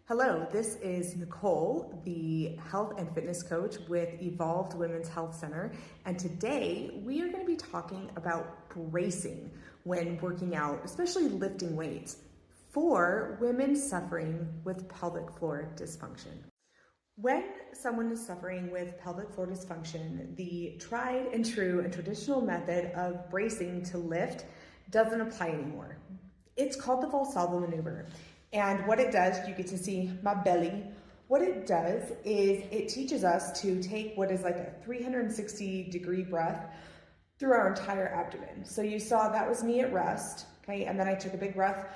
Hello, this is Nicole, the health and fitness coach with Evolved Women's Health Center, and today we are going to be talking about bracing when working out, especially lifting weights, for women suffering with pelvic floor dysfunction. When someone is suffering with pelvic floor dysfunction, the tried and true and traditional method of bracing to lift doesn't apply anymore. It's called the Valsalva maneuver. And what it does, you get to see my belly. What it does is it teaches us to take what is like a 360-degree breath through our entire abdomen. So you saw that was me at rest, okay? And then I took a big breath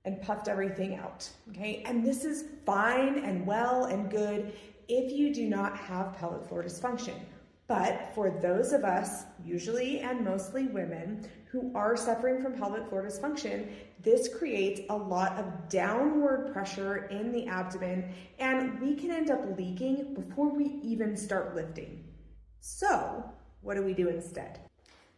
and puffed everything out, okay? And this is fine and well and good if you do not have pelvic floor dysfunction. But for those of us, usually and mostly women, who are suffering from pelvic floor dysfunction, this creates a lot of downward pressure in the abdomen, and we can end up leaking before we even start lifting. So, what do we do instead?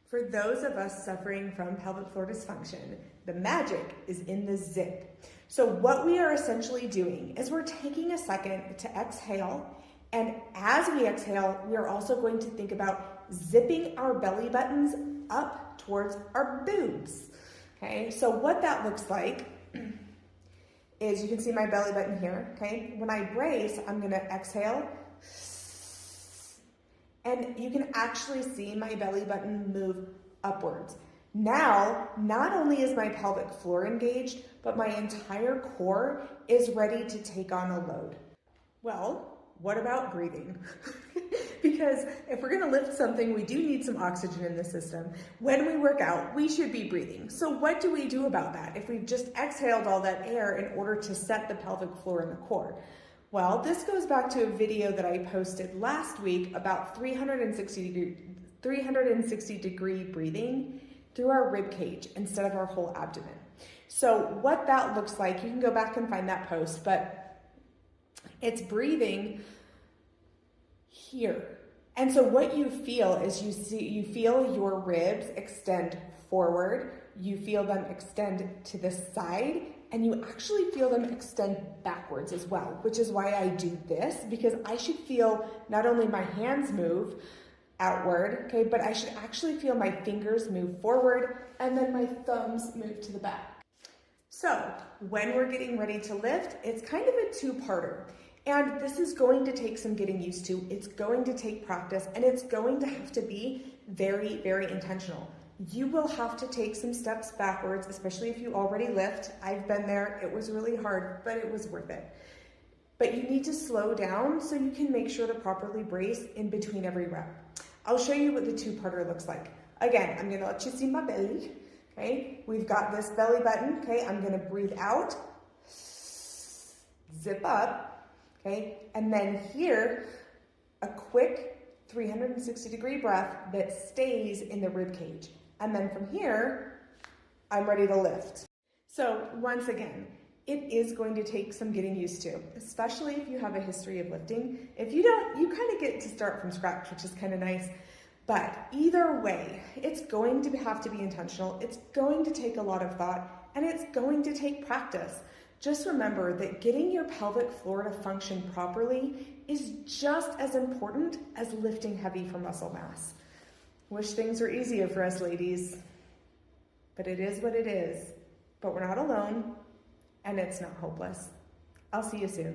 For those of us suffering from pelvic floor dysfunction, the magic is in the zip. So what we are essentially doing is we're taking a second to exhale, and as we exhale, we are also going to think about zipping our belly buttons up towards our boobs. Okay, so what that looks like is you can see my belly button here, okay? When I brace, I'm gonna exhale, and you can actually see my belly button move upwards. Now, not only is my pelvic floor engaged, but my entire core is ready to take on a load. Well, what about breathing? Because if we're gonna lift something, we do need some oxygen in the system. When we work out, we should be breathing. So what do we do about that if we've just exhaled all that air in order to set the pelvic floor and the core? Well, this goes back to a video that I posted last week about 360 degree breathing through our rib cage instead of our whole abdomen. So what that looks like, you can go back and find that post, but it's breathing here. And so what you feel is you feel your ribs extend forward, you feel them extend to the side, and you actually feel them extend backwards as well, which is why I do this, because I should feel not only my hands move outward, okay, but I should actually feel my fingers move forward and then my thumbs move to the back. So when we're getting ready to lift, it's kind of a two-parter. And this is going to take some getting used to. It's going to take practice, and it's going to have to be very, very intentional. You will have to take some steps backwards, especially if you already lift. I've been there. It was really hard, but it was worth it. But you need to slow down so you can make sure to properly brace in between every rep. I'll show you what the two-parter looks like. Again, I'm gonna let you see my belly, okay? We've got this belly button, okay? I'm gonna breathe out, zip up, okay? And then here, a quick 360-degree breath that stays in the rib cage. And then from here, I'm ready to lift. So once again, it is going to take some getting used to, especially if you have a history of lifting. If you don't, you kind of get to start from scratch, which is kind of nice. But either way, it's going to have to be intentional. It's going to take a lot of thought, and it's going to take practice. Just remember that getting your pelvic floor to function properly is just as important as lifting heavy for muscle mass. Wish things were easier for us ladies, but it is what it is. But we're not alone, and it's not hopeless. I'll see you soon.